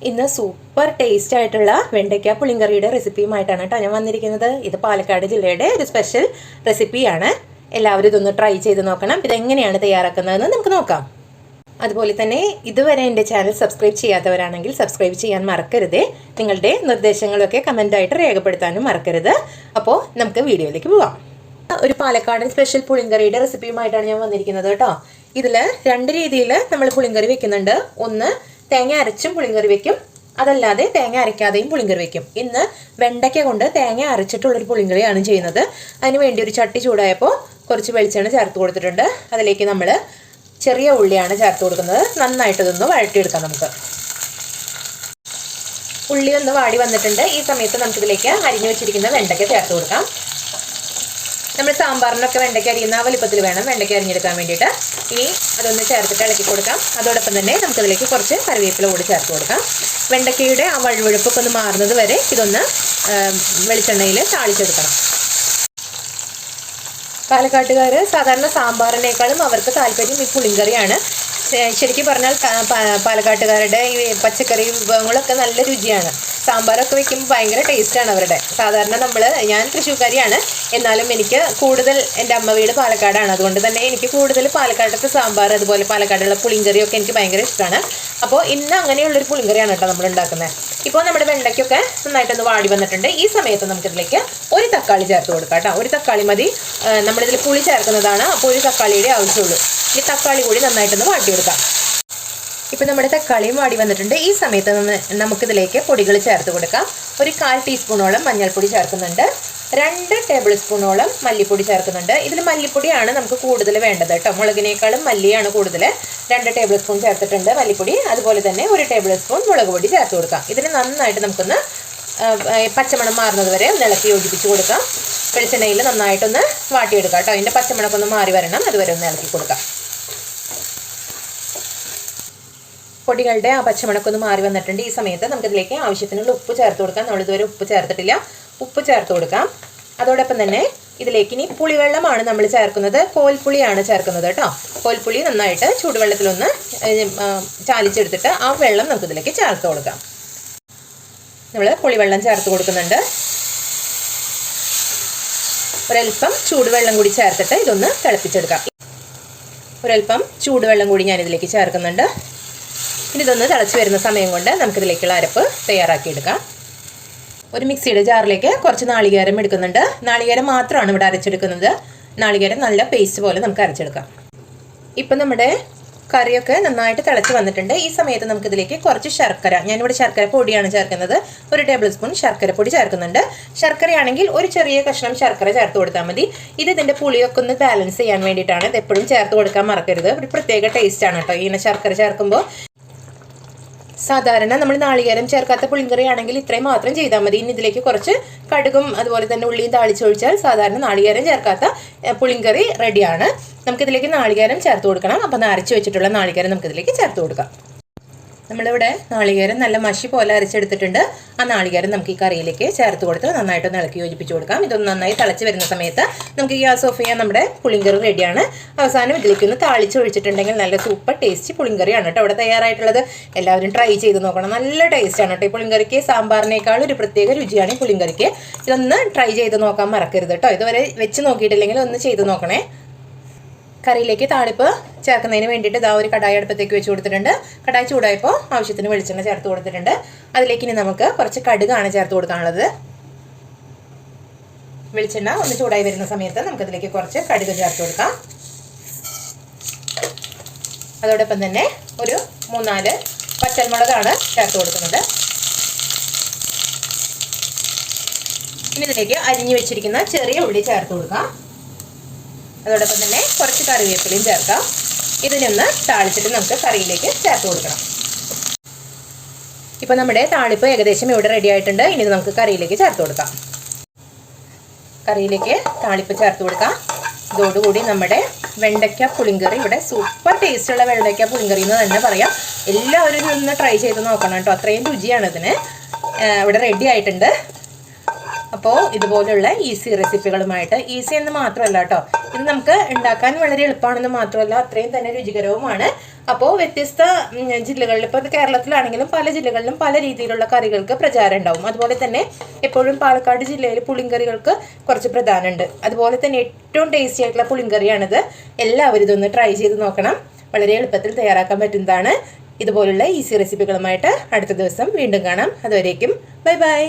ഇന്ന് super taste ആയിട്ടുള്ള വെണ്ടയ്ക്ക പുളിങ്കറിയുടെ റെസിപ്പിയുമായിട്ടാണ് കേട്ടോ ഞാൻ വന്നിരിക്കുന്നത്. ഇത് പാലക്കാട് ജില്ലയുടെ ഒരു സ്പെഷ്യൽ റെസിപ്പിയാണ്. എല്ലാവരും ഇതൊന്ന് ട്രൈ ചെയ്ത് നോക്കണം. ഇതെങ്ങനെയാണ് തയ്യാറാക്കുന്നതെന്ന് നമുക്ക് നോക്കാം. അതുപോലെ തന്നെ ഇതുവരെ എൻ്റെ ചാനൽ സബ്സ്ക്രൈബ് ചെയ്യാത്തവരാണെങ്കിൽ സബ്സ്ക്രൈബ് ചെയ്യാൻ മറക്കരുത്. നിങ്ങളുടെ നിർദ്ദേശങ്ങളൊക്കെ കമൻ്റായിട്ട് രേഖപ്പെടുത്താനും മറക്കരുത്. അപ്പോൾ നമുക്ക് വീഡിയോയിലേക്ക് പോവാം. ഒരു പാലക്കാടൻ സ്പെഷ്യൽ പുളിങ്കറിയുടെ റെസിപ്പിയുമായിട്ടാണ് ഞാൻ വന്നിരിക്കുന്നത് കേട്ടോ. ഇതിൽ രണ്ട് രീതിയിൽ നമ്മൾ പുളിങ്കറി വെക്കുന്നുണ്ട്. ഒന്ന് തേങ്ങ അരച്ചും പുളിങ്കറി വെക്കും, അതല്ലാതെ തേങ്ങ അരയ്ക്കാതെയും പുളിങ്കറി വെക്കും. ഇന്ന് വെണ്ടയ്ക്ക കൊണ്ട് തേങ്ങ അരച്ചിട്ടുള്ളൊരു പുളിങ്കറിയാണ് ചെയ്യുന്നത്. അതിന് വേണ്ടി ഒരു ചട്ടി ചൂടായപ്പോൾ കുറച്ച് വെളിച്ചെണ്ണ ചേർത്ത് കൊടുത്തിട്ടുണ്ട്. അതിലേക്ക് നമ്മൾ ചെറിയ ഉള്ളിയാണ് ചേർത്ത് കൊടുക്കുന്നത്. നന്നായിട്ട് ഇതൊന്ന് വഴറ്റിയെടുക്കാം. നമുക്ക് ഉള്ളി ഒന്ന് വാടി വന്നിട്ടുണ്ട്. ഈ സമയത്ത് നമുക്കിതിലേക്ക് അരിഞ്ഞു വെച്ചിരിക്കുന്ന വെണ്ടയ്ക്ക ചേർത്ത് കൊടുക്കാം. നമ്മൾ സാമ്പാറിനൊക്കെ വെണ്ടയ്ക്ക അരിയുന്ന വലിപ്പത്തിൽ വേണം വെണ്ടയ്ക്ക അരിഞ്ഞെടുക്കാൻ വേണ്ടിയിട്ട്. ഇനി അതൊന്ന് ചേർത്തിട്ട് ഇളക്കി കൊടുക്കാം. അതോടൊപ്പം തന്നെ നമുക്കതിലേക്ക് കുറച്ച് കറിവേപ്പില കൂടി ചേർത്ത് കൊടുക്കാം. വെണ്ടയ്ക്കയുടെ ആ വഴുവഴുപ്പൊക്കെ ഒന്ന് മാറുന്നത് വരെ ഇതൊന്ന് വെളിച്ചെണ്ണയിൽ താളിച്ചെടുക്കണം. പാലക്കാട്ടുകാർ സാധാരണ സാമ്പാറിനേക്കാളും അവർക്ക് താല്പര്യം ഈ പുളിങ്കറിയാണ്. ശരിക്കും പറഞ്ഞാൽ പാലക്കാട്ടുകാരുടെ ഈ പച്ചക്കറി വിഭവങ്ങളൊക്കെ നല്ല രുചിയാണ്. സാമ്പാറൊക്കെ വെക്കുമ്പോൾ ഭയങ്കര ടേസ്റ്റാണ് അവരുടെ. സാധാരണ ഞാൻ തൃശ്ശൂർക്കാരിയാണ്, എന്നാലും എനിക്ക് കൂടുതൽ എൻ്റെ അമ്മ വീട് പാലക്കാടാണ്. അതുകൊണ്ട് തന്നെ എനിക്ക് കൂടുതൽ പാലക്കാടത്തെ സാമ്പാർ, അതുപോലെ പാലക്കാടുള്ള പുളിങ്കറിയൊക്കെ എനിക്ക് ഭയങ്കര ഇഷ്ടമാണ്. അപ്പോൾ ഇന്ന് അങ്ങനെയുള്ളൊരു പുളിങ്കറിയാണ് കേട്ടോ നമ്മൾ ഉണ്ടാക്കുന്നത്. ഇപ്പോൾ നമ്മുടെ വെണ്ടയ്ക്കൊക്കെ നന്നായിട്ടൊന്ന് വാടി വന്നിട്ടുണ്ട്. ഈ സമയത്ത് നമുക്കിതിലേക്ക് ഒരു തക്കാളി ചേർത്ത് കൊടുക്കാം കേട്ടോ. ഒരു തക്കാളി മതി. നമ്മളിതിൽ പുളി ചേർക്കുന്നതാണ്, അപ്പോൾ ഒരു തക്കാളിയുടെ ആവശ്യമുള്ളൂ. ഈ തക്കാളി കൂടി നന്നായിട്ടൊന്ന് വാട്ടിയെടുക്കാം. ഇപ്പം നമ്മുടെ തക്കാളിയും വാടി വന്നിട്ടുണ്ട്. ഈ സമയത്ത് നമുക്കിതിലേക്ക് പൊടികൾ ചേർത്ത് കൊടുക്കാം. ഒരു 1/4 ടീസ്പൂണോളം മഞ്ഞൾപ്പൊടി ചേർക്കുന്നുണ്ട്. 2 ടേബിൾ സ്പൂണോളം മല്ലിപ്പൊടി ചേർക്കുന്നുണ്ട്. ഇതിൽ മല്ലിപ്പൊടിയാണ് നമുക്ക് കൂടുതൽ വേണ്ടത് കേട്ടോ. മുളകിനേക്കാളും മല്ലിയാണ് കൂടുതൽ. 2 ടേബിൾ സ്പൂൺ ചേർത്തിട്ടുണ്ട് മല്ലിപ്പൊടി. അതുപോലെ തന്നെ 1 ടേബിൾ സ്പൂൺ മുളക് പൊടി ചേർത്ത് കൊടുക്കാം. ഇതിന് നന്നായിട്ട് നമുക്കൊന്ന് പച്ചമണം മാറുന്നത് വരെ ഒന്ന് ഇളക്കി യോജിപ്പിച്ച് കൊടുക്കാം. വെളിച്ചെണ്ണയിൽ നന്നായിട്ടൊന്ന് വാട്ടിയെടുക്കാം കേട്ടോ. അതിൻ്റെ പച്ചമണമൊക്കെ ഒന്ന് മാറി വരണം, അതുവരെ ഒന്ന് ഇളക്കി കൊടുക്കാം. പൊടികളുടെ ആ പച്ചമണമൊക്കെ ഒന്ന് മാറി വന്നിട്ടുണ്ട്. ഈ സമയത്ത് നമുക്കിതിലേക്ക് ആവശ്യത്തിനുള്ള ഉപ്പ് ചേർത്ത് കൊടുക്കാം. നമ്മളിതുവരെ ഉപ്പ് ചേർത്തിട്ടില്ല. ഉപ്പ് ചേർത്ത് കൊടുക്കാം. അതോടൊപ്പം തന്നെ ഇതിലേക്ക് ഇനി പുളിവെള്ളമാണ് നമ്മൾ ചേർക്കുന്നത്. കോൽപ്പുളിയാണ് ചേർക്കുന്നത് കേട്ടോ. കോൽപ്പുളി നന്നായിട്ട് ചൂടുവെള്ളത്തിലൊന്ന് ചാലിച്ചെടുത്തിട്ട് ആ വെള്ളം നമുക്കിതിലേക്ക് ചേർത്ത് കൊടുക്കാം. നമ്മൾ പുളിവെള്ളം ചേർത്ത് കൊടുക്കുന്നുണ്ട്. ഒരൽപ്പം ചൂടുവെള്ളം കൂടി ചേർത്തിട്ട് ഇതൊന്ന് തിളപ്പിച്ചെടുക്കാം. ഒരൽപ്പം ചൂടുവെള്ളം കൂടി ഞാനിതിലേക്ക് ചേർക്കുന്നുണ്ട്. ഇനി ഇതൊന്ന് തിളച്ച് വരുന്ന സമയം കൊണ്ട് നമുക്കിതിലേക്കുള്ള അരപ്പ് തയ്യാറാക്കിയെടുക്കാം. ഒരു മിക്സിയുടെ ജാറിലേക്ക് കുറച്ച് നാളികേരം എടുക്കുന്നുണ്ട്. നാളികേരം മാത്രമാണ് ഇവിടെ അരച്ചെടുക്കുന്നത്. നാളികേരം നല്ല പേസ്റ്റ് പോലെ നമുക്ക് അരച്ചെടുക്കാം. ഇപ്പം നമ്മുടെ കറിയൊക്കെ നന്നായിട്ട് തിളച്ച് വന്നിട്ടുണ്ട്. ഈ സമയത്ത് നമുക്കിതിലേക്ക് കുറച്ച് ശർക്കര, ഞാനിവിടെ ശർക്കര പൊടിയാണ് ചേർക്കുന്നത്. 1 ടേബിൾ സ്പൂൺ ശർക്കര പൊടി ചേർക്കുന്നുണ്ട്. ശർക്കരയാണെങ്കിൽ ഒരു ചെറിയ കഷ്ണം ശർക്കര ചേർത്ത് കൊടുത്താൽ മതി. ഇതിൻ്റെ പുളിയൊക്കെ ഒന്ന് ബാലൻസ് ചെയ്യാൻ വേണ്ടിയിട്ടാണ്. ഇത് എപ്പോഴും ചേർത്ത് കൊടുക്കാൻ മറക്കരുത്. ഒരു പ്രത്യേക ടേസ്റ്റാണ് കേട്ടോ ഇങ്ങനെ ശർക്കര ചേർക്കുമ്പോൾ. സാധാരണ നമ്മൾ നാളികേരം ചേർക്കാത്ത പുളിങ്കറി ആണെങ്കിൽ ഇത്രയും മാത്രം ചെയ്താൽ മതി. ഇനി ഇതിലേക്ക് കുറച്ച് കടുകും അതുപോലെ തന്നെ ഉള്ളിയും താളിച്ചൊഴിച്ചാൽ സാധാരണ നാളികേരം ചേർക്കാത്ത പുളിങ്കറി റെഡിയാണ്. നമുക്കിതിലേക്ക് നാളികേരം ചേർത്ത് കൊടുക്കണം. അപ്പം അരച്ച് വെച്ചിട്ടുള്ള നാളികേരം നമുക്കിതിലേക്ക് ചേർത്ത് കൊടുക്കാം. നമ്മളിവിടെ നാളികേരം നല്ല മഷി പോലെ അരച്ചെടുത്തിട്ടുണ്ട്. ആ നാളികേരം നമുക്ക് ഈ കറിയിലേക്ക് ചേർത്ത് കൊടുത്ത് നന്നായിട്ടൊന്ന് ഇളക്കി യോജിപ്പിച്ച് കൊടുക്കാം. ഇതൊന്ന് നന്നായി തിളച്ച് വരുന്ന സമയത്ത് നമുക്ക് ഗ്യാസ് ഓഫ് ചെയ്യാൻ നമ്മുടെ പുളിങ്കറി റെഡിയാണ്. അവസാനം ഇതിലേക്കൊന്ന് താളിച്ച് ഒഴിച്ചിട്ടുണ്ടെങ്കിൽ നല്ല സൂപ്പർ ടേസ്റ്റി പുളിങ്കറിയാണ് കേട്ടോ ഇവിടെ തയ്യാറായിട്ടുള്ളത്. എല്ലാവരും ട്രൈ ചെയ്ത് നോക്കണം. നല്ല ടേസ്റ്റാണ് കേട്ടോ ഈ പുളിങ്കറിക്ക്. സാമ്പാറിനേക്കാൾ ഒരു പ്രത്യേക രുചിയാണ് ഈ പുളിങ്കറിക്ക്. ഇതൊന്ന് ട്രൈ ചെയ്ത് നോക്കാൻ മറക്കരുത് കേട്ടോ. ഇതുവരെ വെച്ച് നോക്കിയിട്ടില്ലെങ്കിൽ ഒന്ന് ചെയ്ത് നോക്കണേ. കറിയിലേക്ക് താളിപ്പ് ചേർക്കുന്നതിന് വേണ്ടിയിട്ട് ഇതാ ഒരു കടായി അടുപ്പത്തേക്ക് വെച്ച് കൊടുത്തിട്ടുണ്ട്. കടായി ചൂടായപ്പോൾ ആവശ്യത്തിന് വെളിച്ചെണ്ണ ചേർത്ത് കൊടുത്തിട്ടുണ്ട്. അതിലേക്ക് ഇനി നമുക്ക് കുറച്ച് കടുകാണ് ചേർത്ത് കൊടുക്കാനുള്ളത്. വെളിച്ചെണ്ണ ഒന്ന് ചൂടായി വരുന്ന സമയത്ത് നമുക്കതിലേക്ക് കുറച്ച് കടുക് ചേർത്ത് കൊടുക്കാം. അതോടൊപ്പം തന്നെ ഒരു 3-4 പച്ചമുളകാണ് ചേർത്ത് കൊടുക്കുന്നത്. ഇനി ഇതിലേക്ക് അരിഞ്ഞു വെച്ചിരിക്കുന്ന ചെറിയ ഉള്ളി ചേർത്ത് കൊടുക്കാം. അതോടൊപ്പം തന്നെ കുറച്ച് കറിവേപ്പിലയും ചേർക്കാം. ഇതിനൊന്ന് താളിച്ചിട്ട് നമുക്ക് കറിയിലേക്ക് ചേർത്ത് കൊടുക്കണം. ഇപ്പം നമ്മുടെ താളിപ്പ് ഏകദേശം ഇവിടെ റെഡി ആയിട്ടുണ്ട്. ഇനി ഇത് നമുക്ക് കറിയിലേക്ക് ചേർത്ത് കൊടുക്കാം. കറിയിലേക്ക് താളിപ്പ് ചേർത്ത് കൊടുക്കാം. ഇതോടുകൂടി നമ്മുടെ വെണ്ടയ്ക്ക പുളിങ്കറി ഇവിടെ സൂപ്പർ ടേസ്റ്റുള്ള വെണ്ടയ്ക്ക പുളിങ്കറി എന്ന് തന്നെ പറയാം. എല്ലാവരും ഒന്ന് ട്രൈ ചെയ്ത് നോക്കണം കേട്ടോ. അത്രയും രുചിയാണ് ഇതിന്. ഇവിടെ റെഡി ആയിട്ടുണ്ട്. അപ്പോൾ ഇതുപോലുള്ള ഈസി റെസിപ്പികളുമായിട്ട്, ഈസി എന്ന് മാത്രമല്ല കേട്ടോ, ഇത് നമുക്ക് ഉണ്ടാക്കാൻ വളരെ എളുപ്പമാണെന്ന് മാത്രമല്ല അത്രയും തന്നെ രുചികരവുമാണ്. അപ്പോൾ വ്യത്യസ്ത ജില്ലകളിൽ, ഇപ്പോൾ കേരളത്തിലാണെങ്കിലും പല ജില്ലകളിലും പല രീതിയിലുള്ള കറികൾക്ക് പ്രചാരം ഉണ്ടാവും. അതുപോലെ തന്നെ എപ്പോഴും പാലക്കാട് ജില്ലയിൽ പുളിങ്കറികൾക്ക് കുറച്ച് പ്രധാനമുണ്ട്. അതുപോലെ തന്നെ ഏറ്റവും ടേസ്റ്റി ആയിട്ടുള്ള പുളിങ്കറിയാണിത്. എല്ലാവരും ഇതൊന്ന് ട്രൈ ചെയ്ത് നോക്കണം. വളരെ എളുപ്പത്തിൽ തയ്യാറാക്കാൻ പറ്റുന്നതാണ്. ഇതുപോലുള്ള ഈസി റെസിപ്പികളുമായിട്ട് അടുത്ത ദിവസം വീണ്ടും കാണാം. അതുവരേക്കും ബൈ ബൈ.